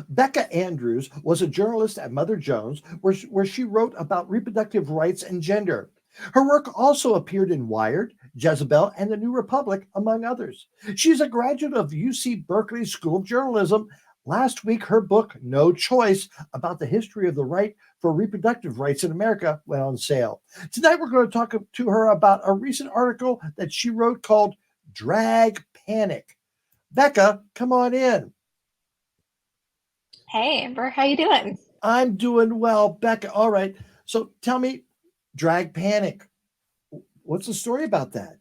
Becca Andrews was a journalist at Mother Jones, where she wrote about reproductive rights and gender. Her work also appeared in Wired, Jezebel, and The New Republic, among others. She's a graduate of UC Berkeley School of Journalism. Last week, her book, No Choice, about the history of the right for reproductive rights in America, went on sale. Tonight, we're going to talk to her about a recent article that she wrote called Drag Panic. Becca, come on in. Hey Amber, how you doing? I'm doing well, Becca. All right. So tell me, drag panic. What's the story about that?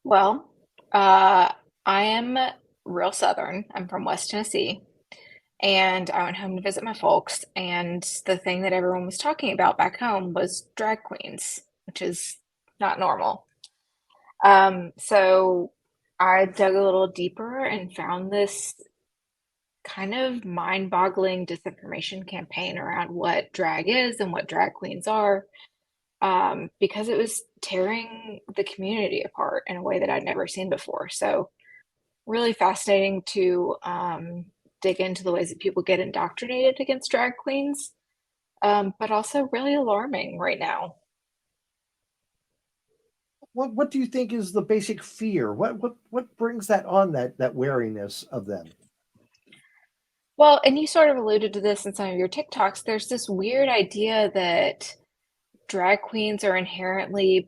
Well, uh, I am real Southern. I'm from West Tennessee, and I went home to visit my folks, and the thing that everyone was talking about back home was drag queens, which is not normal. So I dug a little deeper and found this kind of mind-boggling disinformation campaign around what drag is and what drag queens are. Because it was tearing the community apart in a way that I'd never seen before. So, really fascinating to dig into the ways that people get indoctrinated against drag queens, but also really alarming right now. What do you think is the basic fear? What brings that on, that wariness of them? Well, and you sort of alluded to this in some of your TikToks. There's this weird idea that drag queens are inherently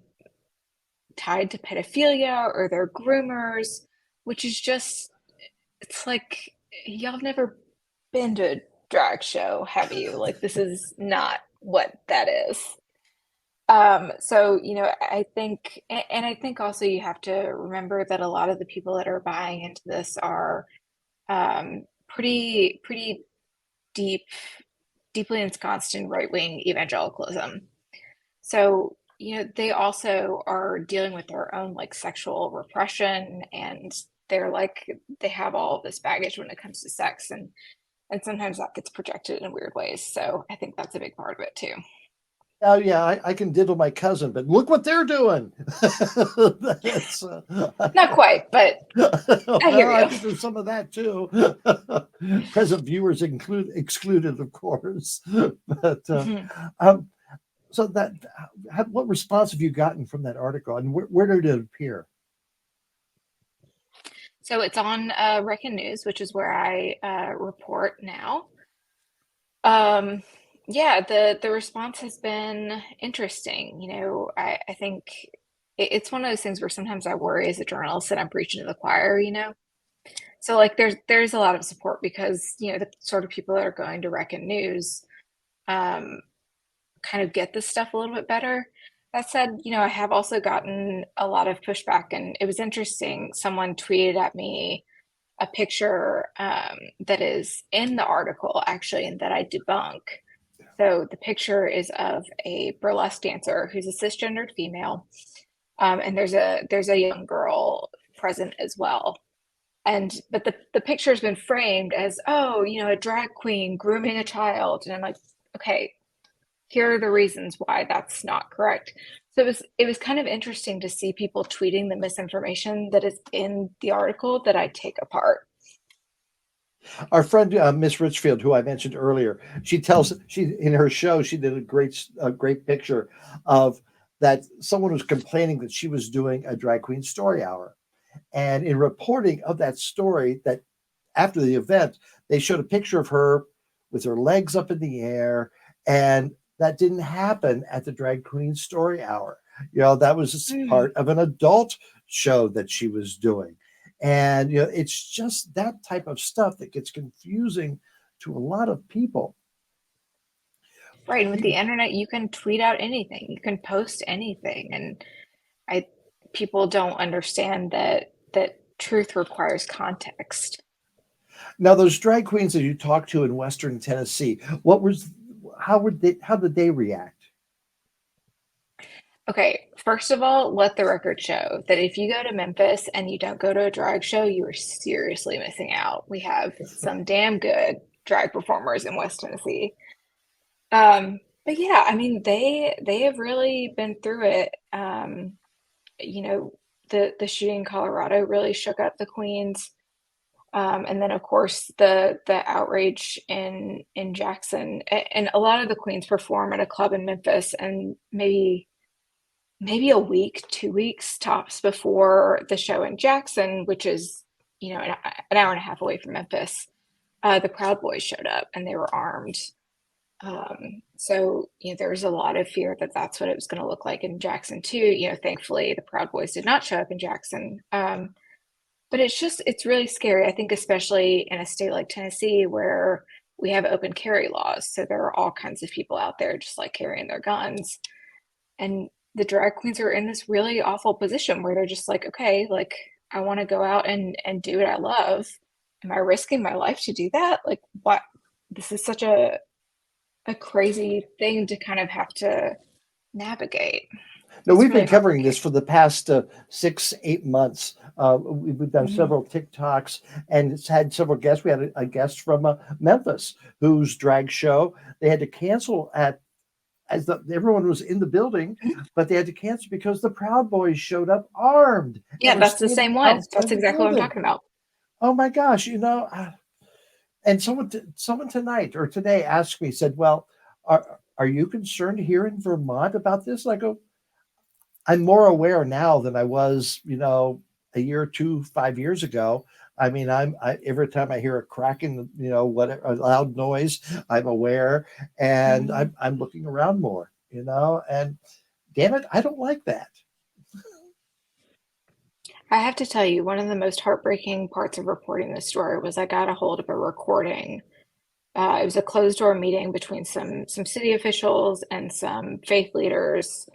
tied to pedophilia or they're groomers, which is just, it's like, y'all have never been to a drag show, have you? Like, this is not what that is. So, I think, and I think also you have to remember that a lot of the people that are buying into this are pretty deep, deeply ensconced in right-wing evangelicalism. So, they also are dealing with their own like sexual repression and they're like they have all of this baggage when it comes to sex and sometimes that gets projected in weird ways. So I think that's a big part of it too. Oh yeah, I can diddle my cousin, but look what they're doing. That's, Not quite, but I hear well, I you. think there's some of that too. Present viewers excluded, of course. But um, so what response have you gotten from that article, and where did it appear? So it's on Reckon News, which is where I report now. Um, yeah, the response has been interesting. I think it's one of those things where sometimes I worry as a journalist that I'm preaching to the choir. So like there's a lot of support because, the sort of people that are going to Reckon News um kind of get this stuff a little bit better. That said, I have also gotten a lot of pushback and it was interesting. Someone tweeted at me a picture that is in the article actually and that I debunk. So the picture is of a burlesque dancer who's a cisgendered female, and there's a young girl present as well. And but the picture's been framed as, oh, a drag queen grooming a child, and I'm like, okay, here are the reasons why that's not correct. So it was kind of interesting to see people tweeting the misinformation that is in the article that I take apart. Our friend Miss Richfield, who I mentioned earlier, she in her show she did a great picture of that someone was complaining that she was doing a drag queen story hour, and in reporting of that story, that after the event they showed a picture of her with her legs up in the air, and that didn't happen at the drag queen story hour. That was Mm. part of an adult show that she was doing. And it's just that type of stuff that gets confusing to a lot of people. Right. And with the internet, you can tweet out anything, you can post anything. And I people don't understand that truth requires context. Now, those drag queens that you talked to in Western Tennessee, what was how did they react? Okay, first of all, let the record show that if you go to Memphis and you don't go to a drag show, you are seriously missing out. We have some damn good drag performers in West Tennessee. But yeah, I mean they have really been through it. You know, the shooting in Colorado really shook up the Queens. And then of course the outrage in Jackson, and a lot of the queens perform at a club in Memphis, and maybe a week, 2 weeks tops before the show in Jackson, which is, an hour and a half away from Memphis, the Proud Boys showed up and they were armed. So, there was a lot of fear that that's what it was going to look like in Jackson too. Thankfully the Proud Boys did not show up in Jackson. But it's really scary. I think especially in a state like Tennessee where we have open carry laws. So there are all kinds of people out there just like carrying their guns. And the drag queens are in this really awful position where they're just like, okay, like I want to go out and do what I love. Am I risking my life to do that? Like what? This is such a crazy thing to kind of have to navigate. No, It's we've really been covering heartbreaking. this for the past 6, 8 months. We've done Mhm. several TikToks and it's had several guests. We had a guest from Memphis whose drag show they had to cancel everyone was in the building, but they had to cancel because the Proud Boys showed up armed and Yeah, were that's the standing same one. That's outside the exactly what I'm building. talking about. Oh my gosh, and someone tonight or today asked me, said, "Well, are you concerned here in Vermont about this?" And I go, I'm more aware now than I was, a year or two, 5 years ago. I mean, every time I hear a cracking, what a loud noise, I'm aware, and Mhm. I'm looking around more, and damn it, I don't like that. I have to tell you, one of the most heartbreaking parts of reporting this story was I got a hold of a recording. It was a closed door meeting between some city officials and some faith leaders,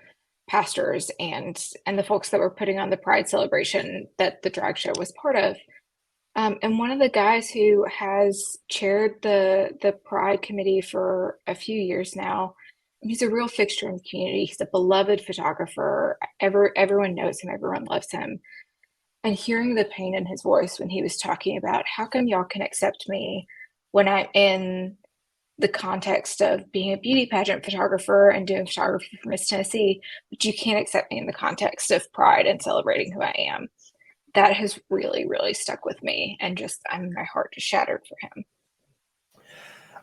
pastors, and the folks that were putting on the Pride celebration that the drag show was part of. And one of the guys who has chaired the Pride committee for a few years now, he's a real fixture in the community. He's a beloved photographer. Everyone knows him. Everyone loves him. And hearing the pain in his voice when he was talking about how come y'all can accept me when I'm in the context of being a beauty pageant photographer and doing photography for Miss Tennessee, but you can't accept me in the context of Pride and celebrating who I am. That has really, really stuck with me, and my heart just shattered for him.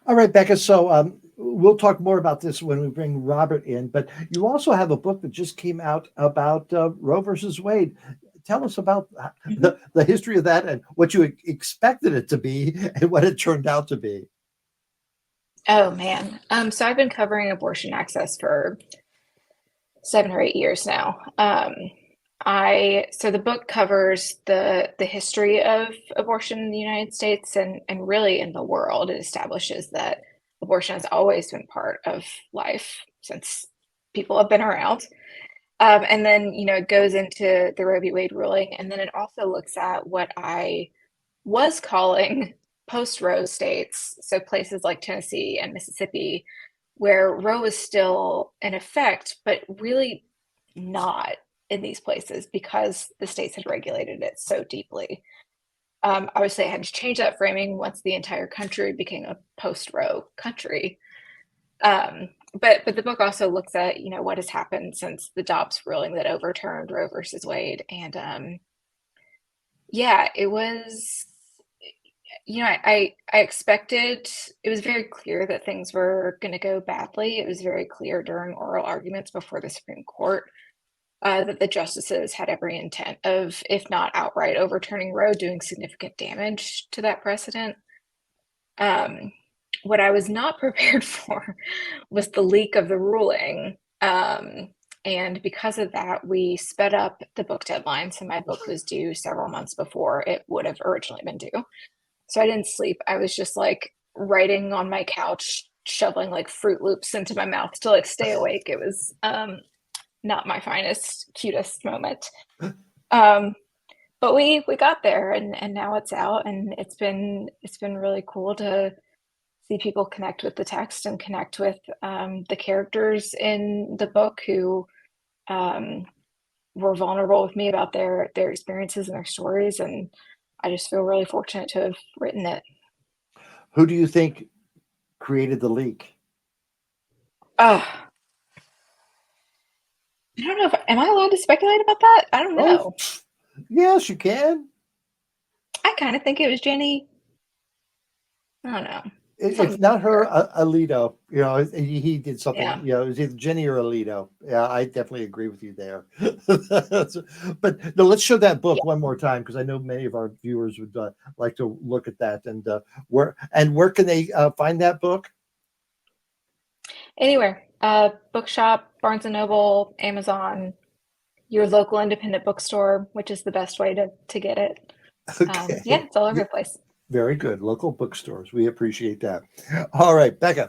All right, Becca. So we'll talk more about this when we bring Robert in. But you also have a book that just came out about Roe versus Wade. Tell us about Mhm. the history of that and what you expected it to be and what it turned out to be. Oh man. So I've been covering abortion access for 7 or 8 years now. So the book covers the history of abortion in the United States and really in the world. It establishes that abortion has always been part of life since people have been around. And then, it goes into the Roe v. Wade ruling, and then it also looks at what I was calling post-Roe states, so places like Tennessee and Mississippi, where Roe is still in effect, but really not in these places because the states had regulated it so deeply. Obviously, I had to change that framing once the entire country became a post-Roe country. But the book also looks at what has happened since the Dobbs ruling that overturned Roe versus Wade, and yeah, it was. I expected. It was very clear that things were going to go badly. It was very clear during oral arguments before the Supreme Court that the justices had every intent of, if not outright overturning Roe, doing significant damage to that precedent. Um, what I was not prepared for was the leak of the ruling. And because of that, we sped up the book deadline. So my book was due several months before it would have originally been due. So I didn't sleep. I was just like writing on my couch, shoveling like Fruit Loops into my mouth to like stay awake. It was not my finest, cutest moment. Um, but we got there, and now it's out, and it's been really cool to see people connect with the text and connect with the characters in the book who um, were vulnerable with me about their experiences and their stories, and I just feel really fortunate to have written it. Who do you think created the leak? Oh, I don't know if am I allowed to speculate about that? I don't Oh, know. yes, you can. I kind of think it was Jenny. I don't know. If Something not her, similar. Alito. He did something. Yeah. It was either Jenny or Alito. Yeah, I definitely agree with you there. But no, let's show that book Yeah. one more time because I know many of our viewers would like to look at that. And where can they find that book? Anywhere. Bookshop, Barnes and Noble, Amazon, your local independent bookstore, which is the best way to get it. Yeah, Okay. it's all over Yeah, the place. very good. Local bookstores. We appreciate that. All right, Becca.